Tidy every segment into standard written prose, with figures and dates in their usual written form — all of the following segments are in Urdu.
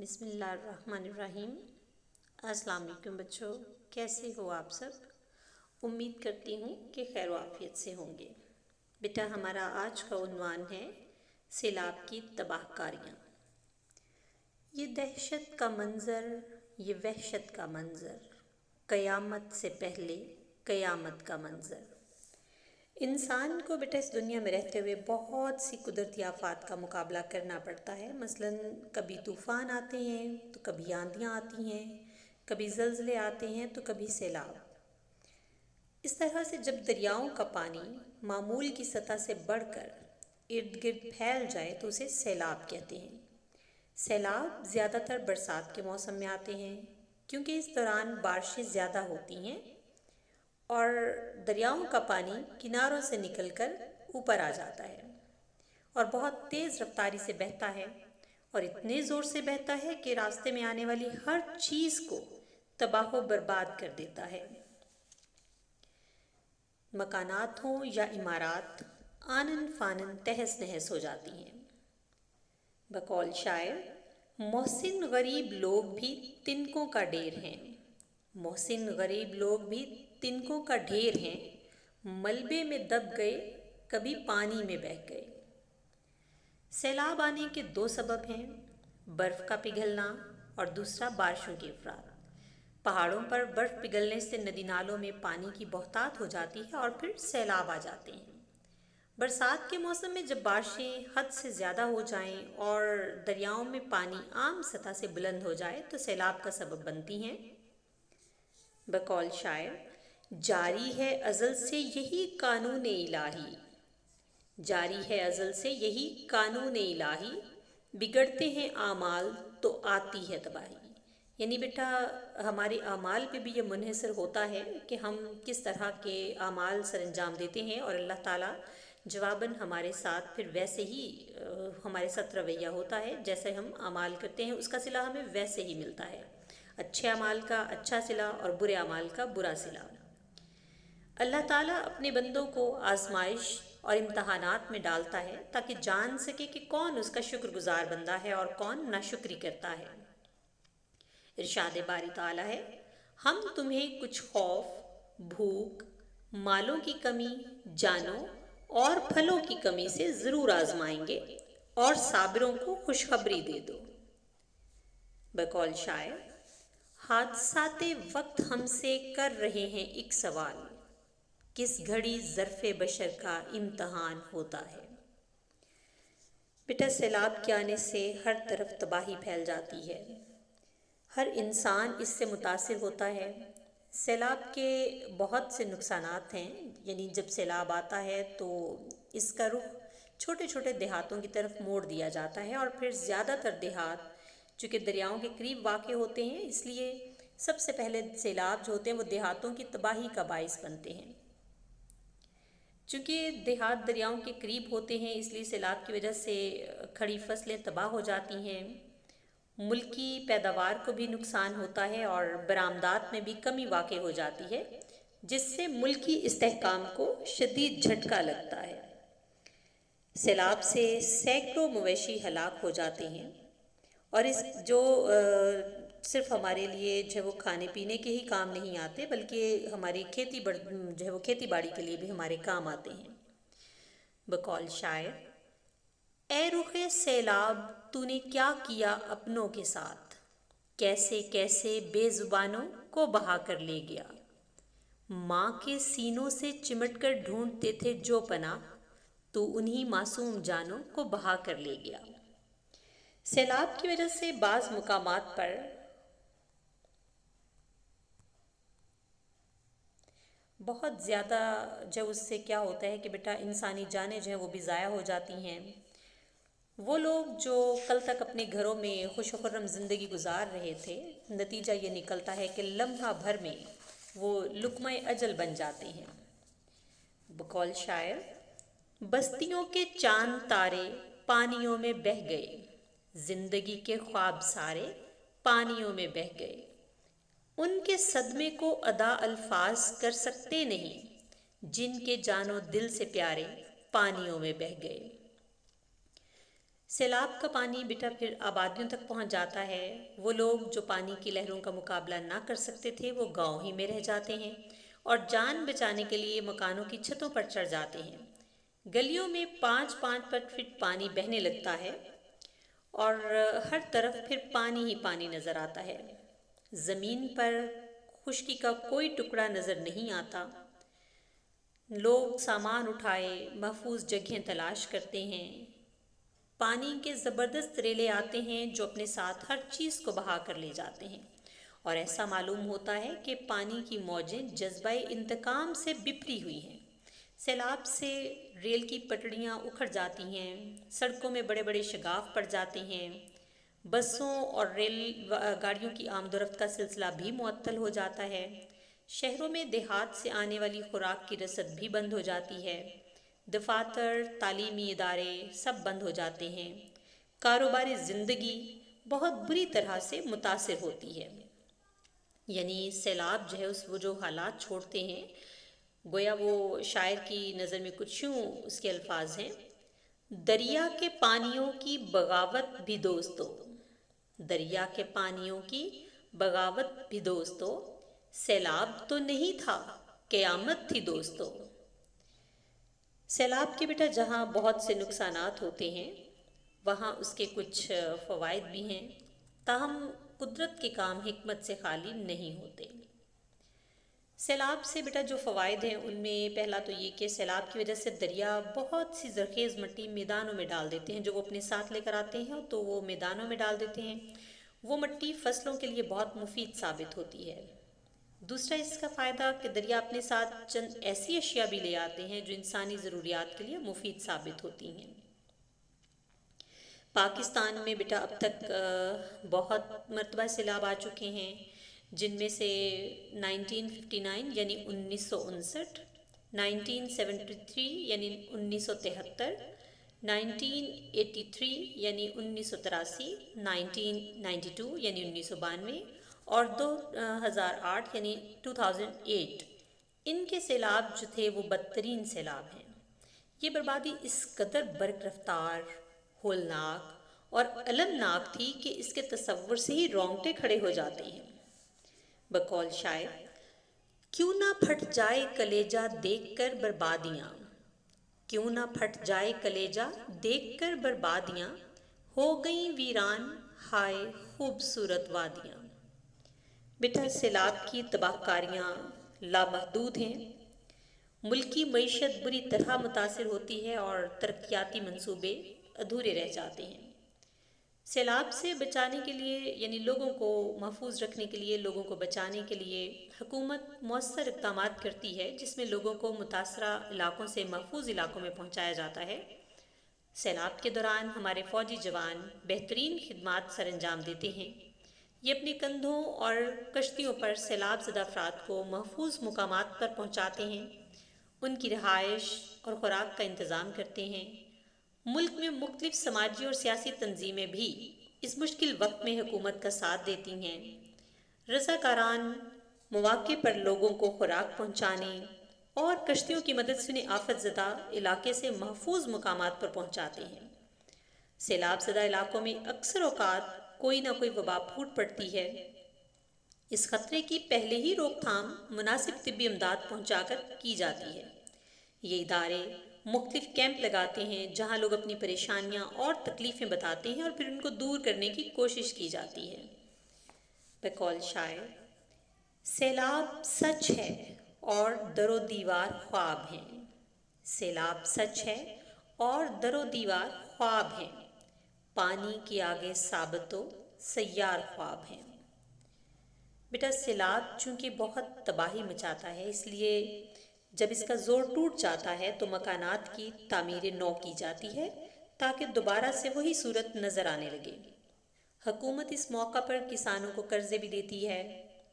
بسم اللہ الرحمن الرحیم۔ السلام علیکم بچوں، کیسے ہو آپ سب؟ امید کرتی ہوں کہ خیر و عافیت سے ہوں گے۔ بیٹا ہمارا آج کا عنوان ہے سیلاب کی تباہ کاریاں۔ یہ دہشت کا منظر، یہ وحشت کا منظر، قیامت سے پہلے قیامت کا منظر۔ انسان کو بیٹا اس دنیا میں رہتے ہوئے بہت سی قدرتی آفات کا مقابلہ کرنا پڑتا ہے۔ مثلاً کبھی طوفان آتے ہیں تو کبھی آندھیاں آتی ہیں، کبھی زلزلے آتے ہیں تو کبھی سیلاب۔ اس طرح سے جب دریاؤں کا پانی معمول کی سطح سے بڑھ کر ارد گرد پھیل جائے تو اسے سیلاب کہتے ہیں۔ سیلاب زیادہ تر برسات کے موسم میں آتے ہیں کیونکہ اس دوران بارشیں زیادہ ہوتی ہیں اور دریاؤں کا پانی کناروں سے نکل کر اوپر آ جاتا ہے اور بہت تیز رفتاری سے بہتا ہے اور اتنے زور سے بہتا ہے کہ راستے میں آنے والی ہر چیز کو تباہ و برباد کر دیتا ہے۔ مکانات ہوں یا عمارات آنن فانن تہس نہس ہو جاتی ہیں۔ بقول شاعر، محسن غریب لوگ بھی تنکوں کا ڈھیر ہیں، محسن غریب لوگ بھی تنکوں کا ڈھیر ہیں، ملبے میں دب گئے کبھی پانی میں بہہ گئے۔ سیلاب آنے کے دو سبب ہیں، برف کا پگھلنا اور دوسرا بارشوں کے افراد۔ پہاڑوں پر برف پگھلنے سے ندی نالوں میں پانی کی بہتات ہو جاتی ہے اور پھر سیلاب آ جاتے ہیں۔ برسات کے موسم میں جب بارشیں حد سے زیادہ ہو جائیں اور دریاؤں میں پانی عام سطح سے بلند ہو جائے تو سیلاب کا سبب بنتی ہیں۔ بقول شاعر، جاری ہے ازل سے یہی قانون الہی، جاری ہے ازل سے یہی قانون الہی، بگڑتے ہیں اعمال تو آتی ہے تباہی۔ یعنی بیٹا ہمارے اعمال پہ بھی یہ منحصر ہوتا ہے کہ ہم کس طرح کے اعمال سر انجام دیتے ہیں اور اللہ تعالیٰ جواباً ہمارے ساتھ پھر ویسے ہی ہمارے ساتھ رویہ ہوتا ہے، جیسے ہم اعمال کرتے ہیں اس کا صلہ ہمیں ویسے ہی ملتا ہے۔ اچھے اعمال کا اچھا صلہ اور برے اعمال کا برا صلہ۔ اللہ تعالیٰ اپنے بندوں کو آزمائش اور امتحانات میں ڈالتا ہے تاکہ جان سکے کہ کون اس کا شکر گزار بندہ ہے اور کون ناشکری کرتا ہے۔ ارشاد باری تعالیٰ ہے، ہم تمہیں کچھ خوف، بھوک، مالوں کی کمی، جانوں اور پھلوں کی کمی سے ضرور آزمائیں گے اور صابروں کو خوشخبری دے دو۔ بقول شاعر، حادثات وقت ہم سے کر رہے ہیں ایک سوال، کس گھڑی ظرف بشر کا امتحان ہوتا ہے۔ بیٹا سیلاب کے آنے سے ہر طرف تباہی پھیل جاتی ہے، ہر انسان اس سے متاثر ہوتا ہے۔ سیلاب کے بہت سے نقصانات ہیں، یعنی جب سیلاب آتا ہے تو اس کا رخ چھوٹے چھوٹے دیہاتوں کی طرف موڑ دیا جاتا ہے اور پھر زیادہ تر دیہات چونکہ دریاؤں کے قریب واقع ہوتے ہیں اس لیے سب سے پہلے سیلاب جو ہوتے ہیں وہ دیہاتوں کی تباہی کا باعث بنتے ہیں۔ چونکہ دیہات دریاؤں کے قریب ہوتے ہیں اس لیے سیلاب کی وجہ سے کھڑی فصلیں تباہ ہو جاتی ہیں، ملکی پیداوار کو بھی نقصان ہوتا ہے اور برآمدات میں بھی کمی واقع ہو جاتی ہے جس سے ملکی استحکام کو شدید جھٹکا لگتا ہے۔ سیلاب سے سینکڑوں مویشی ہلاک ہو جاتے ہیں اور اس جو صرف ہمارے لیے جو ہے وہ کھانے پینے کے ہی کام نہیں آتے بلکہ ہماری جو ہے وہ کھیتی باڑی کے لیے بھی ہمارے کام آتے ہیں۔ بقول شاعر، اے رخ سیلاب تو نے کیا کیا اپنوں کے ساتھ، کیسے کیسے بے زبانوں کو بہا کر لے گیا، ماں کے سینوں سے چمٹ کر ڈھونڈتے تھے جو پناہ، تو انہی معصوم جانوں کو بہا کر لے گیا۔ سیلاب کی وجہ سے بعض مقامات پر بہت زیادہ جو اس سے کیا ہوتا ہے کہ بیٹا انسانی جانیں جو ہیں وہ بھی ضائع ہو جاتی ہیں۔ وہ لوگ جو کل تک اپنے گھروں میں خوش و خرم زندگی گزار رہے تھے، نتیجہ یہ نکلتا ہے کہ لمحہ بھر میں وہ لقمہ اجل بن جاتے ہیں۔ بقول شاعر، بستیوں کے چاند تارے پانیوں میں بہہ گئے، زندگی کے خواب سارے پانیوں میں بہہ گئے، ان کے صدمے کو ادا الفاظ کر سکتے نہیں، جن کے جان و دل سے پیارے پانیوں میں بہہ گئے۔ سیلاب کا پانی بیٹا پھر آبادیوں تک پہنچ جاتا ہے۔ وہ لوگ جو پانی کی لہروں کا مقابلہ نہ کر سکتے تھے وہ گاؤں ہی میں رہ جاتے ہیں اور جان بچانے کے لیے مکانوں کی چھتوں پر چڑھ جاتے ہیں۔ گلیوں میں 5-5 فٹ پانی بہنے لگتا ہے اور ہر طرف پھر پانی ہی پانی نظر آتا ہے۔ زمین پر خشکی کا کوئی ٹکڑا نظر نہیں آتا۔ لوگ سامان اٹھائے محفوظ جگہیں تلاش کرتے ہیں۔ پانی کے زبردست ریلے آتے ہیں جو اپنے ساتھ ہر چیز کو بہا کر لے جاتے ہیں، اور ایسا معلوم ہوتا ہے کہ پانی کی موجیں جذبہ انتقام سے بپری ہوئی ہیں۔ سیلاب سے ریل کی پٹڑیاں اکھڑ جاتی ہیں، سڑکوں میں بڑے بڑے شگاف پڑ جاتے ہیں، بسوں اور ریل گاڑیوں کی آمد و رفت کا سلسلہ بھی معطل ہو جاتا ہے۔ شہروں میں دیہات سے آنے والی خوراک کی رسد بھی بند ہو جاتی ہے۔ دفاتر، تعلیمی ادارے سب بند ہو جاتے ہیں۔ کاروباری زندگی بہت بری طرح سے متاثر ہوتی ہے۔ یعنی سیلاب جو ہے وہ جو حالات چھوڑتے ہیں، گویا وہ شاعر کی نظر میں کچھ یوں اس کے الفاظ ہیں: دریا کے پانیوں کی بغاوت بھی دوستو، دریا کے پانیوں کی بغاوت بھی دوستو، سیلاب تو نہیں تھا قیامت تھی دوستو۔ سیلاب کے بیٹا جہاں بہت سے نقصانات ہوتے ہیں وہاں اس کے کچھ فوائد بھی ہیں، تاہم قدرت کے کام حکمت سے خالی نہیں ہوتے۔ سیلاب سے بیٹا جو فوائد ہیں ان میں پہلا تو یہ کہ سیلاب کی وجہ سے دریا بہت سی زرخیز مٹی میدانوں میں ڈال دیتے ہیں، جو وہ اپنے ساتھ لے کر آتے ہیں تو وہ میدانوں میں ڈال دیتے ہیں۔ وہ مٹی فصلوں کے لیے بہت مفید ثابت ہوتی ہے۔ دوسرا اس کا فائدہ کہ دریا اپنے ساتھ چند ایسی اشیاء بھی لے آتے ہیں جو انسانی ضروریات کے لیے مفید ثابت ہوتی ہیں۔ پاکستان میں بیٹا اب تک بہت مرتبہ سیلاب آ چکے ہیں، جن میں سے 1959 یعنی 1959، 1973 یعنی 1973، 1983 یعنی 1983، 1992 یعنی 1992 اور 2008 یعنی 2008، ان کے سیلاب جو تھے وہ بدترین سیلاب ہیں۔ یہ بربادی اس قدر برق رفتار، ہولناک اور المناک تھی کہ اس کے تصور سے ہی رونگٹے کھڑے ہو جاتے ہیں۔ بقول شاعر: کیوں نہ پھٹ جائے کلیجہ دیکھ کر بربادیاں، کیوں نہ پھٹ جائے کلیجہ دیکھ کر بربادیاں، ہو گئیں ویران ہائے خوبصورت وادیاں۔ بیٹا سیلاب کی تباہ کاریاں لامحدود ہیں۔ ملکی معیشت بری طرح متاثر ہوتی ہے اور ترقیاتی منصوبے ادھورے رہ جاتے ہیں۔ سیلاب سے بچانے کے لیے یعنی لوگوں کو محفوظ رکھنے کے لیے، لوگوں کو بچانے کے لیے حکومت مؤثر اقدامات کرتی ہے، جس میں لوگوں کو متاثرہ علاقوں سے محفوظ علاقوں میں پہنچایا جاتا ہے۔ سیلاب کے دوران ہمارے فوجی جوان بہترین خدمات سر انجام دیتے ہیں۔ یہ اپنے کندھوں اور کشتیوں پر سیلاب زدہ افراد کو محفوظ مقامات پر پہنچاتے ہیں، ان کی رہائش اور خوراک کا انتظام کرتے ہیں۔ ملک میں مختلف سماجی اور سیاسی تنظیمیں بھی اس مشکل وقت میں حکومت کا ساتھ دیتی ہیں۔ رضاکاران مواقع پر لوگوں کو خوراک پہنچانے اور کشتیوں کی مدد سے انہیں آفت زدہ علاقے سے محفوظ مقامات پر پہنچاتے ہیں۔ سیلاب زدہ علاقوں میں اکثر اوقات کوئی نہ کوئی وبا پھوٹ پڑتی ہے۔ اس خطرے کی پہلے ہی روک تھام مناسب طبی امداد پہنچا کر کی جاتی ہے۔ یہ ادارے مختلف کیمپ لگاتے ہیں جہاں لوگ اپنی پریشانیاں اور تکلیفیں بتاتے ہیں اور پھر ان کو دور کرنے کی کوشش کی جاتی ہے۔ بقول شاعر: سیلاب سچ ہے اور در و دیوار خواب ہیں، سیلاب سچ ہے اور در و دیوار خواب ہیں، پانی کے آگے ثابت و سیار خواب ہیں۔ بیٹا سیلاب چونکہ بہت تباہی مچاتا ہے، اس لیے جب اس کا زور ٹوٹ جاتا ہے تو مکانات کی تعمیر نو کی جاتی ہے تاکہ دوبارہ سے وہی صورت نظر آنے لگے۔ حکومت اس موقع پر کسانوں کو قرضے بھی دیتی ہے،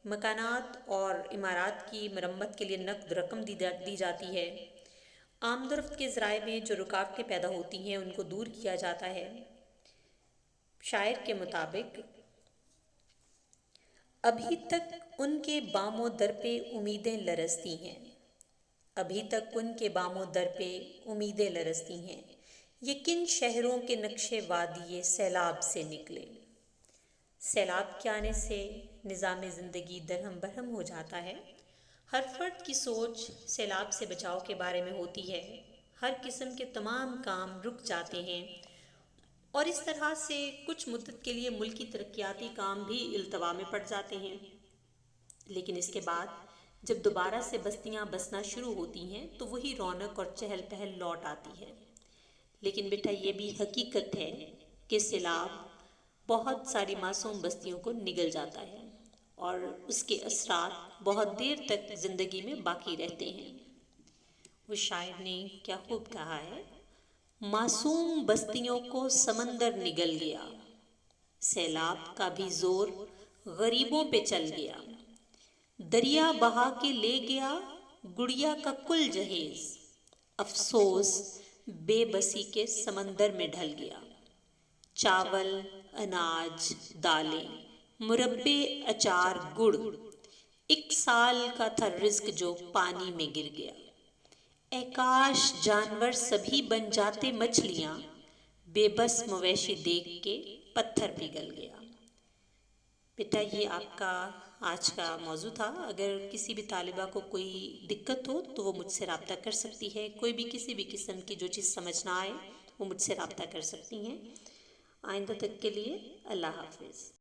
مکانات اور عمارات کی مرمت کے لیے نقد رقم دی جاتی ہے، آمد و رفت کے ذرائع میں جو رکاوٹیں پیدا ہوتی ہیں ان کو دور کیا جاتا ہے۔ شاعر کے مطابق: ابھی تک ان کے بام و در پہ امیدیں لرزتی ہیں، ابھی تک ان کے بام و در پہ امیدیں لرزتی ہیں، یہ کن شہروں کے نقشے وادی سیلاب سے نکلے؟ سیلاب کے آنے سے نظام زندگی درہم برہم ہو جاتا ہے۔ ہر فرد کی سوچ سیلاب سے بچاؤ کے بارے میں ہوتی ہے۔ ہر قسم کے تمام کام رک جاتے ہیں اور اس طرح سے کچھ مدت کے لیے ملکی ترقیاتی کام بھی التوا میں پڑ جاتے ہیں۔ لیکن اس کے بعد جب دوبارہ سے بستیاں بسنا شروع ہوتی ہیں تو وہی رونق اور چہل پہل لوٹ آتی ہے۔ لیکن بیٹا یہ بھی حقیقت ہے کہ سیلاب بہت ساری معصوم بستیوں کو نگل جاتا ہے اور اس کے اثرات بہت دیر تک زندگی میں باقی رہتے ہیں۔ وہ شاعر نے کیا خوب کہا ہے، معصوم بستیوں کو سمندر نگل گیا، سیلاب کا بھی زور غریبوں پہ چل گیا، دریا بہا کے لے گیا گڑیا کا کل جہیز، افسوس بے بسی کے سمندر میں ڈھل گیا، چاول اناج دالیں مربے اچار گڑ، ایک سال کا تھا رزق جو پانی میں گر گیا، اے کاش جانور سبھی بن جاتے مچھلیاں، بے بس مویشی دیکھ کے پتھر پگھل گیا۔ بیٹا یہ آپ کا آج کا موضوع تھا۔ اگر کسی بھی طالبہ کو کوئی دقت ہو تو وہ مجھ سے رابطہ کر سکتی ہے۔ کوئی بھی کسی بھی قسم کی جو چیز سمجھ نہ آئے وہ مجھ سے رابطہ کر سکتی ہیں۔ آئندہ تک کے لیے اللہ حافظ۔